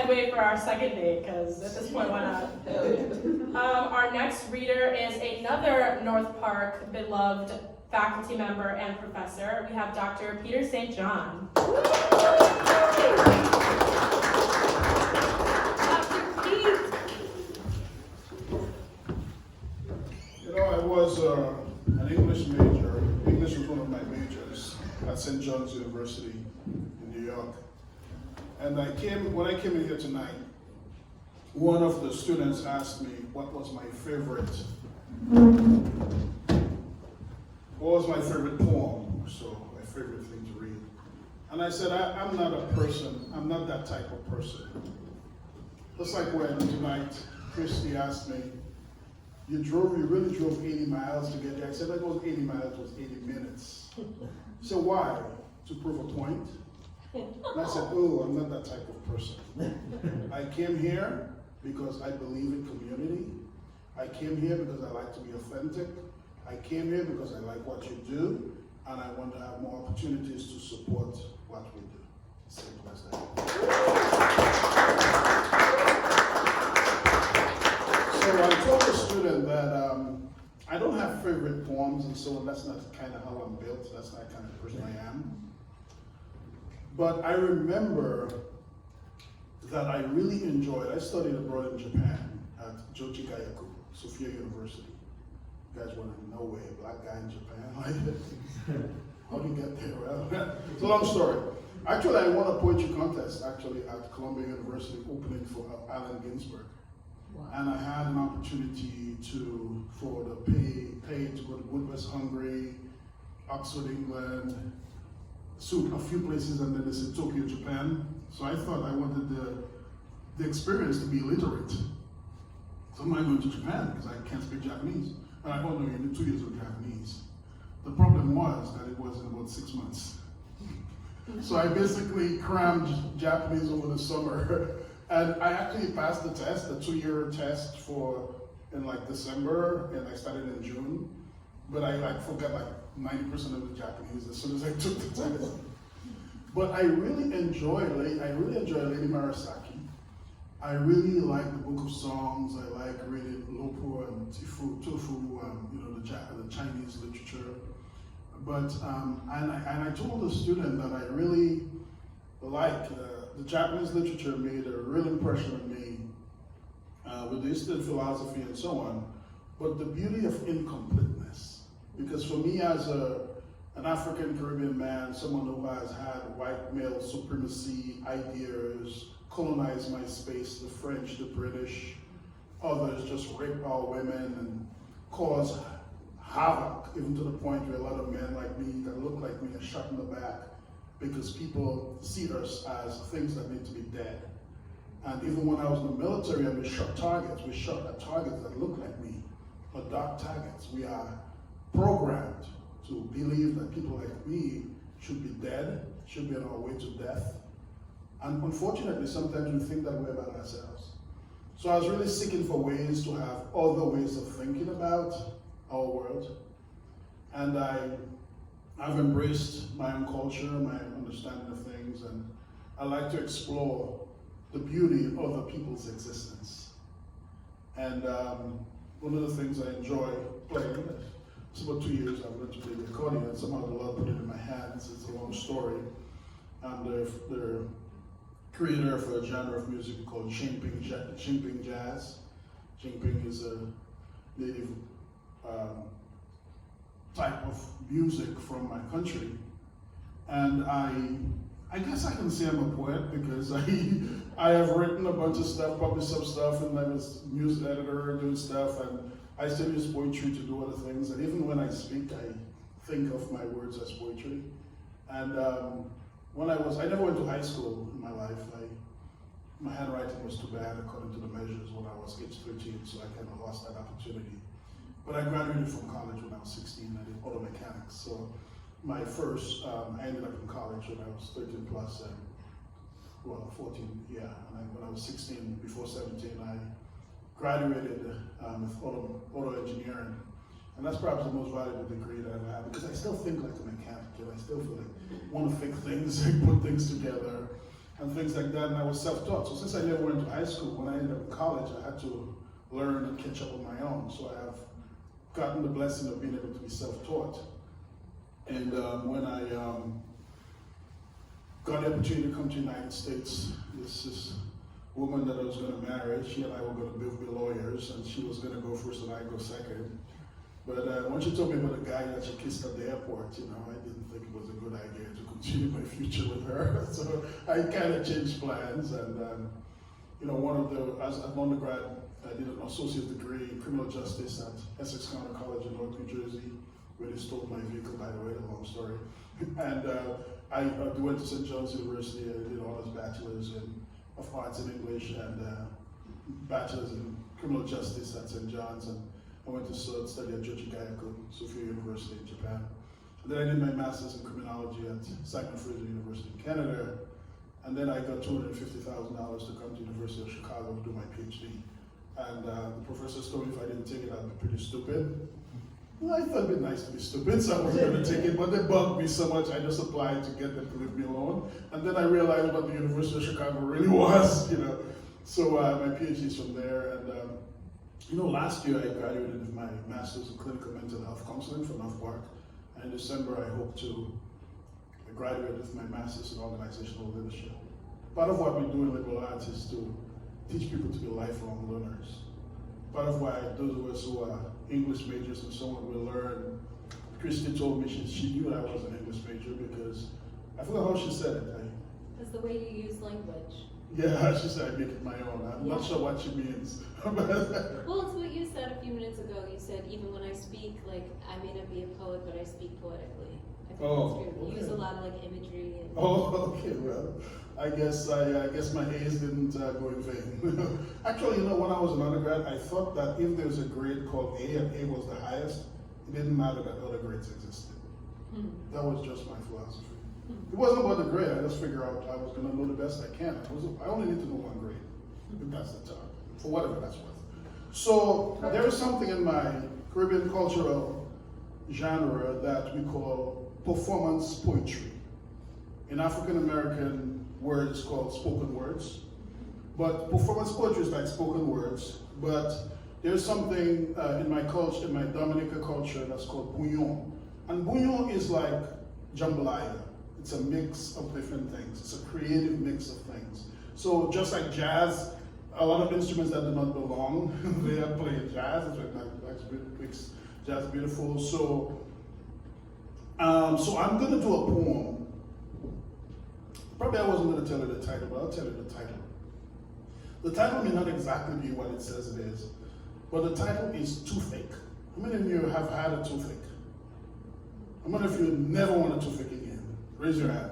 segue for our second date, because at this point, why not? Our next reader is another North Park beloved faculty member and professor. We have Dr. Peter St. John. You know, I was an English major. English was one of my majors at St. John's University in New York. And when I came in here tonight, one of the students asked me what was my favorite poem, so my favorite thing to read. And I said, I'm not a person, I'm not that type of person. Just like when tonight, Christy asked me, you really drove 80 miles to get there. I said, that was 80 miles, it was 80 minutes. So why? To prove a point? And I said, oh, I'm not that type of person. I came here because I believe in community. I came here because I like to be authentic. I came here because I like what you do, and I want to have more opportunities to support what we do. Simple as that. So I told the student that I don't have favorite poems, and so that's not kind of how I'm built. That's not the kind of person I am. But I remember that I really enjoyed, I studied abroad in Japan at Jochigayaku, Sophia University. You guys want to know where a black guy in Japan? How do you get there? Well, it's a long story. Actually, I won a poetry contest actually at Columbia University, opening for Allen Ginsberg. Wow. And I had an opportunity for the pay to go to Budapest, Hungary, Oxford, England, a few places, and then they said Tokyo, Japan. So I thought I wanted the experience to be literate. So I'm not going to Japan because I can't speak Japanese. And I don't know, you need 2 years of Japanese. The problem was that it was in about 6 months. So I basically crammed Japanese over the summer. And I actually passed the test, the 2-year test in like December, and I started in June. But I forgot like 90% of the Japanese as soon as I took the test. But I really enjoy Lady Marasaki. I really like the Book of Songs. I like reading Lopo and Tofu, the Chinese literature. But and I told the student that I really like the Japanese literature made a real impression on me with the Eastern philosophy and so on. But the beauty of incompleteness. Because for me as an African Caribbean man, someone who has had white male supremacy ideas, colonize my space, the French, the British, others just rape our women and cause havoc, even to the point where a lot of men like me that look like me are shot in the back because people see us as things that need to be dead. And even when I was in the military and we shot targets, we shot at targets that look like me, but dark targets. We are programmed to believe that people like me should be dead, should be on our way to death. And unfortunately, sometimes we think that way about ourselves. So I was really seeking for ways to have other ways of thinking about our world. And I've embraced my own culture, my understanding of things, and I like to explore the beauty of other people's existence. And one of the things I enjoy playing, it's about 2 years I've learned to play the accordion, and somehow the Lord put it in my hands. It's a long story. I'm the creator of a genre of music called Jinping Jazz. Jinping is a native type of music from my country. And I guess I can say I'm a poet because I have written a bunch of stuff, published some stuff, and I was music editor doing stuff, and I still use poetry to do other things. And even when I speak, I think of my words as poetry. And I never went to high school in my life. My handwriting was too bad according to the measures when I was age 13, so I kind of lost that opportunity. But I graduated from college when I was 16. I did auto mechanics. So my first, I ended up in college when I was 13 plus, and 14, yeah. And when I was 16, before 17, I graduated with auto engineering. And that's perhaps the most valuable degree that I've had, because I still think like a mechanic. I still feel like want to fix things and put things together. and things like that, and I was self-taught. So since I never went to high school, when I ended up in college, I had to learn and catch up on my own. So I have gotten the blessing of being able to be self-taught. And when I got the opportunity to come to the United States, this woman that I was going to marry, she and I were going to both be lawyers, and she was going to go first and I go second. But when she told me about the guy that she kissed at the airport, you know, I didn't think it was a good idea to continue my future with her. So I kind of changed plans, and you know, as an undergrad, I did an associate degree in criminal justice at Essex County College in North New Jersey, where they stole my vehicle, by the way, a long story. And I went to St. John's University. I did honors bachelor's of arts in English and bachelor's in criminal justice at St. John's. And I went to study at Jochi Gaiaku, Sophia University in Japan. And then I did my master's in criminology at Simon Fraser University in Canada. And then I got $250,000 to come to the University of Chicago to do my PhD. And the professor told me if I didn't take it, I'd be pretty stupid. Well, I thought it'd be nice to be stupid, so I wasn't going to take it, but they bugged me so much, I just applied to get them to leave me alone. And then I realized what the University of Chicago really was, you know. So my PhD is from there, and you know, last year I graduated with my master's in clinical mental health counseling from North Park, and in December I hope to graduate with my master's in organizational leadership. Part of what we do in liberal arts is to teach people to be lifelong learners. Part of why those of us who are English majors and so on will learn. Christy told me she knew I was an English major because, I forgot how she said it. It's the way you use language. Yeah, she said I make it my own. I'm not sure what she means. Well, it's what you said a few minutes ago. You said, even when I speak, like, I may not be a poet, but I speak poetically. I think that's true. You use a lot of, like, imagery. And okay, well, I guess my A's didn't go in vain. Actually, you know, when I was an undergrad, I thought that if there's a grade called A and A was the highest, it didn't matter that other grades existed. That was just my philosophy. It wasn't about the grade. I just figured out I was going to know the best I can. I only need to know one grade, if that's the time, for whatever that's worth. So there is something in my Caribbean cultural genre that we call performance poetry. In African American words, called spoken words. But performance poetry is like spoken words. But there's something in my culture, in my Dominica culture, that's called bouillon. And bouillon is like jambalaya. It's a mix of different things. It's a creative mix of things. So just like jazz, a lot of instruments that do not belong, they are playing jazz. It's like makes jazz beautiful. So I'm going to do a poem. Probably I wasn't going to tell you the title, but I'll tell you the title. The title may not exactly be what it says it is, but the title is Toothache. How many of you have had a toothache? How many of you never want a toothache again? Raise your hand.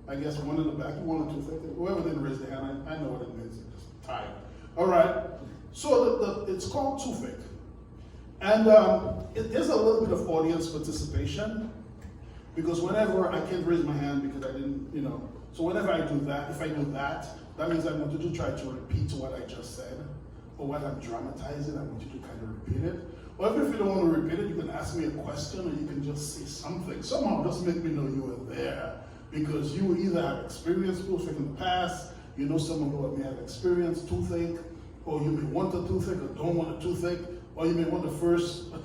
I guess one in the back, you want a toothache? Whoever didn't raise their hand, I know what it means. It's just tired. All right. So it's called toothache. And there's a little bit of audience participation, because whenever I can't raise my hand because I didn't, you know, so whenever I do that, if I do that, that means I want you to try to repeat what I just said, or what I'm dramatizing, I want you to kind of repeat it. Or if you don't want to repeat it, you can ask me a question, or you can just say something. Somehow just make me know you were there, because you either have experienced toothache in the past, you know someone who may have experienced toothache, or you may want a toothache or don't want a toothache, or you may want a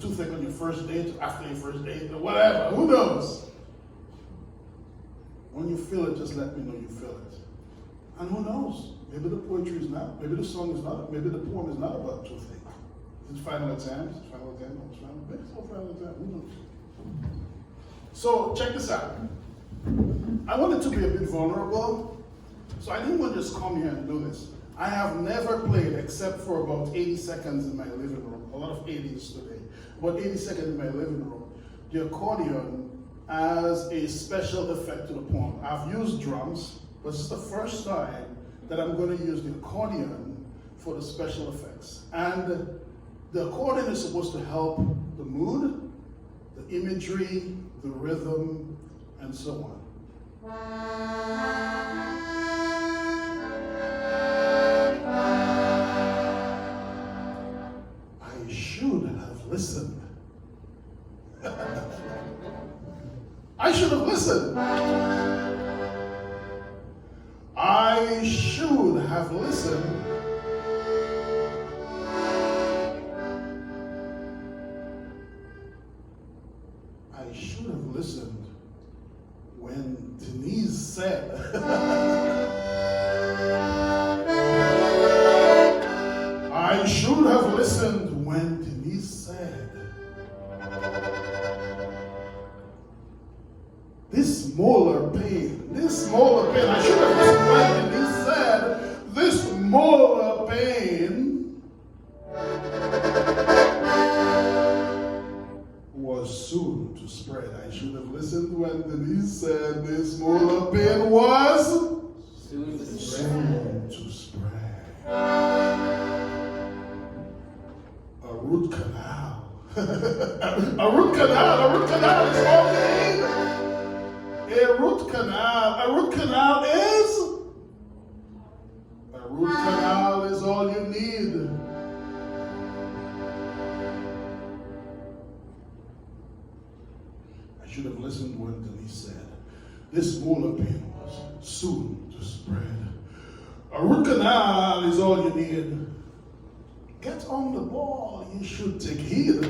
toothache on your first date, after your first date, or whatever, who knows? When you feel it, just let me know you feel it. And who knows? Maybe the poetry is not, maybe the song is not, maybe the poem is not about toothache. It's final exams, maybe it's final exam, who knows? So check this out. I wanted to be a bit vulnerable, so I didn't want to just come here and do this. I have never played, except for about 80 seconds in my living room, a lot of 80s today, about 80 seconds in my living room, the accordion as a special effect to the poem. I've used drums, but this is the first time that I'm going to use the accordion for the special effects. And the accordion is supposed to help the mood, the imagery, the rhythm, and so on. I should have listened. I should have listened. should have listened. I should have listened when Denise said, I should have listened when Denise said, this molar pain, I should have listened when Denise said, this molar pain was soon to spread. I should have listened when Denise said, this molar pain was Soon to spread. soon to spread. A root canal. A root canal is all you need. A root canal is all you need. I should have listened when Denise said, this molar pain was soon to spread. A root canal is all you need. Get on the ball, you should take heed.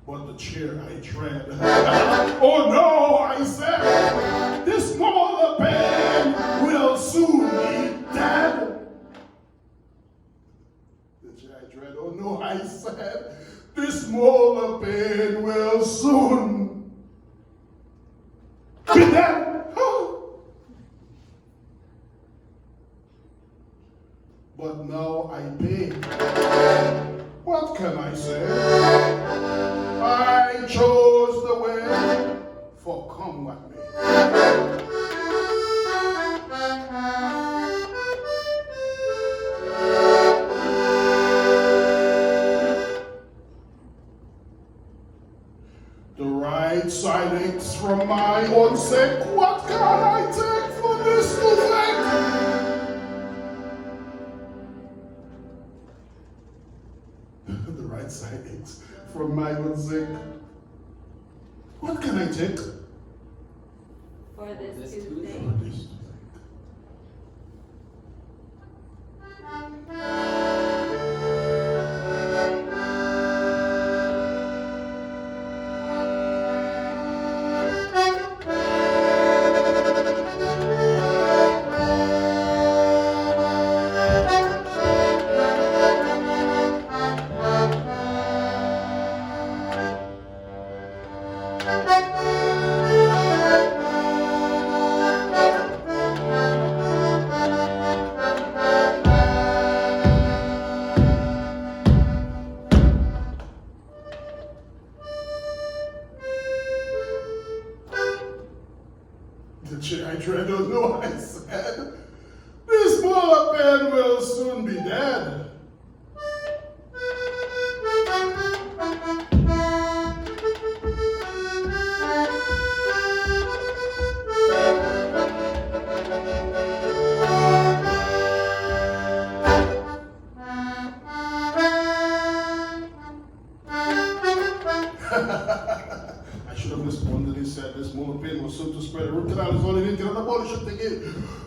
But the chair I tread, oh no, I said, this molar pain will soon be dead. The chair I tread, oh no, I said, this molar pain will soon be dead. But now I pay. What can I say? I chose the way, for come what may. The right side aches from my own sake. What can I take for this toothache? The right side aches from my own sake. What can I take For this This toothache. toothache. for this toothache? The chair I dread, oh no, I said, this molar pain will soon be dead. I should have listened when he said this molar pain was soon to spread. A root canal is all you need. Get on the ball, you should take it.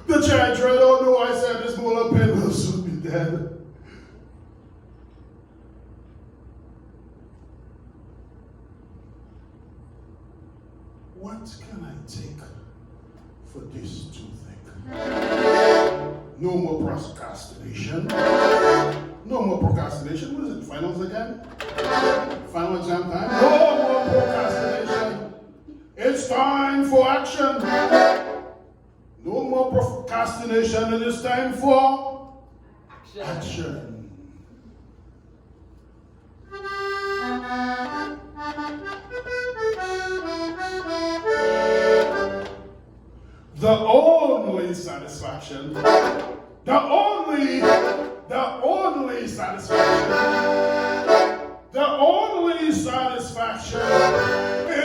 The chair I dread, oh no, I said this molar pain will soon be dead. What can I take for this toothache? No more procrastination. No more procrastination. What is it? Finals again? Final exam time? No more procrastination. It's time for action. No more procrastination. It is time for action. The only satisfaction, the only satisfaction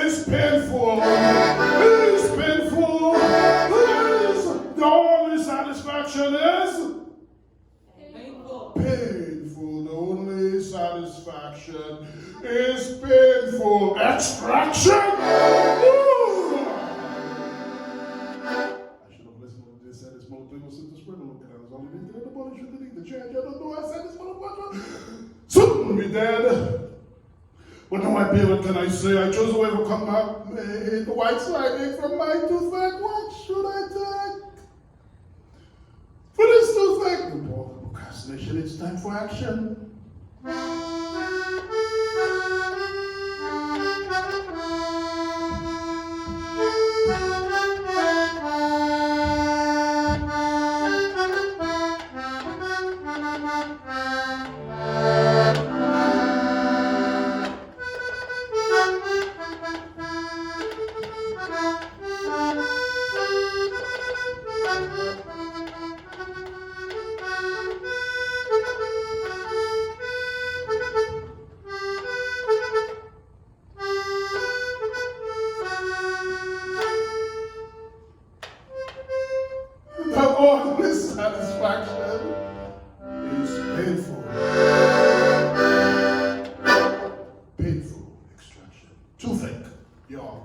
is painful. Is painful. Is the only satisfaction is Painful. painful. The only satisfaction is painful. Extraction. Ooh. don't know. I said this motherfucker soon will be dead. What do I be? What can I say? I chose to overcome the white sliding from my toothache. What should I take? For this toothache, no more procrastination. It's time for action. The only satisfaction is painful. Painful extraction. Toothache, y'all.